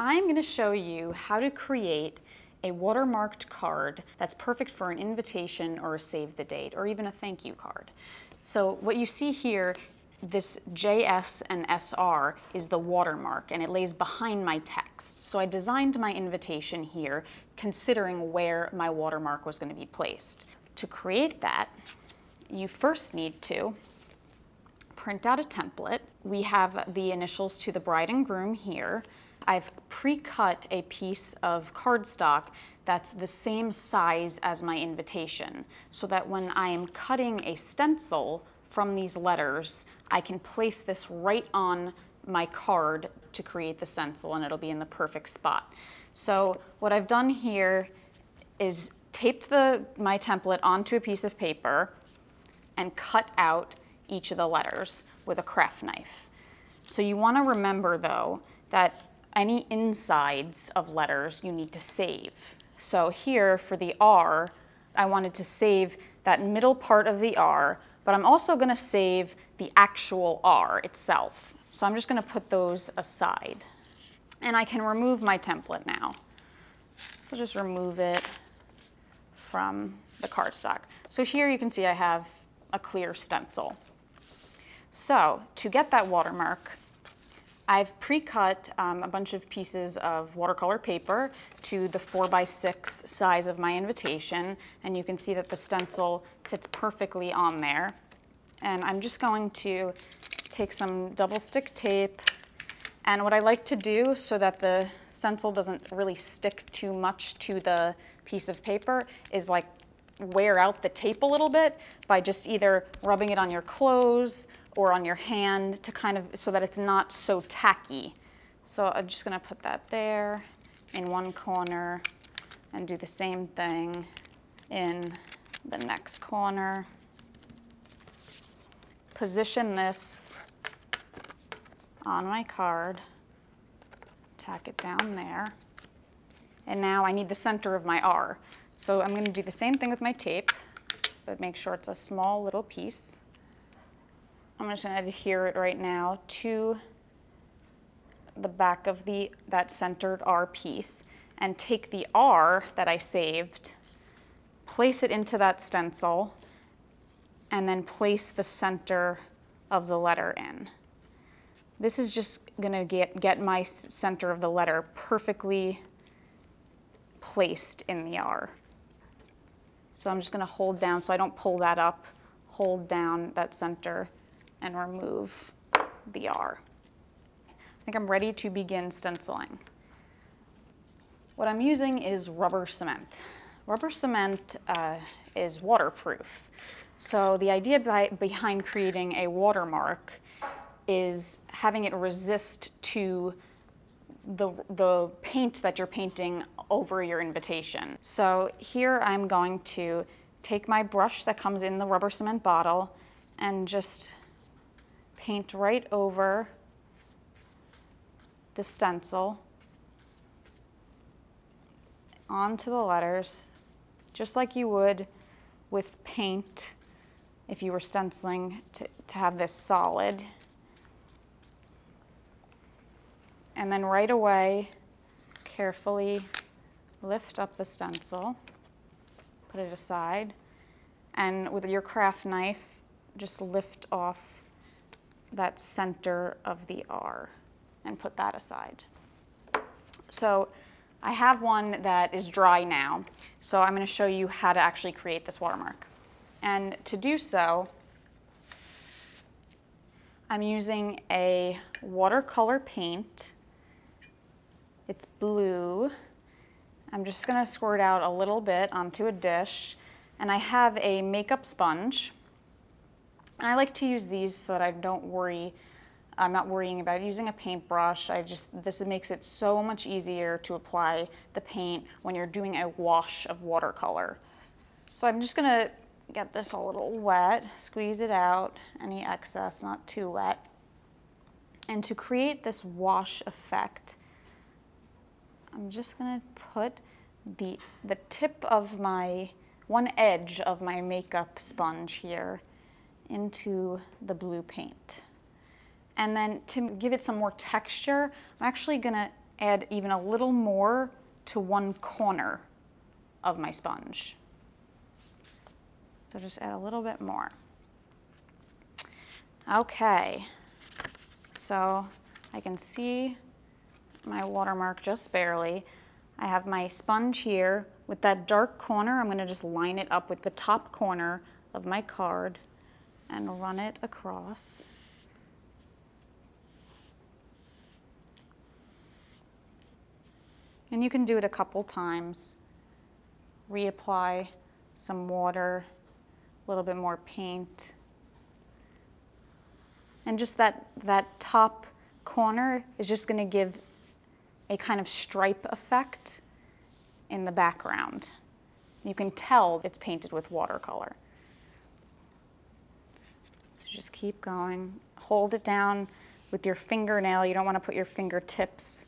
I'm going to show you how to create a watermarked card that's perfect for an invitation or a save the date or even a thank you card. So what you see here, this JS and SR is the watermark and it lays behind my text. So I designed my invitation here considering where my watermark was going to be placed. To create that, you first need to print out a template. We have the initials to the bride and groom here. I've pre-cut a piece of cardstock that's the same size as my invitation, so that when I am cutting a stencil from these letters, I can place this right on my card to create the stencil and it'll be in the perfect spot. So what I've done here is taped my template onto a piece of paper and cut out each of the letters with a craft knife. So you want to remember though that any insides of letters you need to save. So here for the R, I wanted to save that middle part of the R, but I'm also going to save the actual R itself. So I'm just going to put those aside. And I can remove my template now. So just remove it from the cardstock. So here you can see I have a clear stencil. So to get that watermark, I've pre-cut a bunch of pieces of watercolor paper to the 4x6 size of my invitation, and you can see that the stencil fits perfectly on there. And I'm just going to take some double stick tape, and what I like to do so that the stencil doesn't really stick too much to the piece of paper is like wear out the tape a little bit by just either rubbing it on your clothes or on your hand to kind of, so that it's not so tacky. So I'm just gonna put that there in one corner and do the same thing in the next corner. Position this on my card, tack it down there. And now I need the center of my R. So I'm gonna do the same thing with my tape, but make sure it's a small little piece. I'm just going to adhere it right now to the back of that centered R piece and take the R that I saved, place it into that stencil, and then place the center of the letter in. This is just going to get my center of the letter perfectly placed in the R. So I'm just going to hold down so I don't pull that up, hold down that center and remove the R. I think I'm ready to begin stenciling. What I'm using is rubber cement. Rubber cement is waterproof. So the idea behind creating a watermark is having it resist to the paint that you're painting over your invitation. So here I'm going to take my brush that comes in the rubber cement bottle and just paint right over the stencil onto the letters, just like you would with paint if you were stenciling to have this solid. And then right away, carefully lift up the stencil, put it aside, and with your craft knife, just lift off that center of the R and put that aside. So I have one that is dry now, so I'm going to show you how to actually create this watermark. And to do so, I'm using a watercolor paint. It's blue. I'm just going to squirt out a little bit onto a dish, and I have a makeup sponge. And I like to use these so that I'm not worrying about using a paintbrush. This makes it so much easier to apply the paint when you're doing a wash of watercolor. So I'm just gonna get this a little wet, squeeze it out, any excess, not too wet. And to create this wash effect, I'm just gonna put the tip of one edge of my makeup sponge here into the blue paint. And then to give it some more texture, I'm actually gonna add even a little more to one corner of my sponge. So just add a little bit more. Okay, so I can see my watermark just barely. I have my sponge here. With that dark corner, I'm gonna just line it up with the top corner of my card and run it across. And you can do it a couple times. Reapply some water, a little bit more paint. And just that top corner is just gonna give a kind of stripe effect in the background. You can tell it's painted with watercolor. So just keep going. Hold it down with your fingernail. You don't want to put your fingertips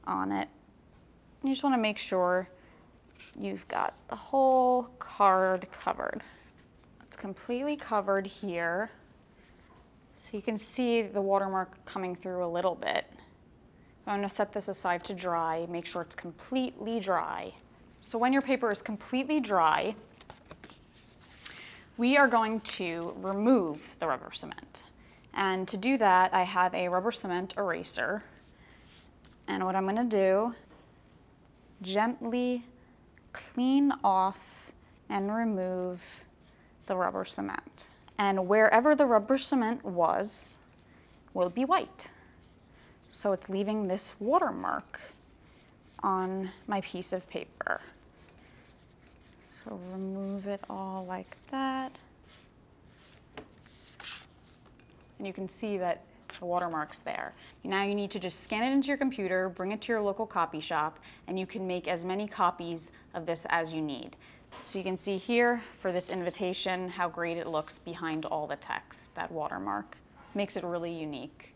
on it. You just want to make sure you've got the whole card covered. It's completely covered here. So you can see the watermark coming through a little bit. I'm going to set this aside to dry, make sure it's completely dry. So when your paper is completely dry, we are going to remove the rubber cement. And to do that, I have a rubber cement eraser. And what I'm going to do, gently clean off and remove the rubber cement. And wherever the rubber cement was, will be white. So it's leaving this watermark on my piece of paper. So remove it all like that. And you can see that the watermark's there. Now you need to just scan it into your computer, bring it to your local copy shop, and you can make as many copies of this as you need. So you can see here for this invitation how great it looks behind all the text. That watermark makes it really unique.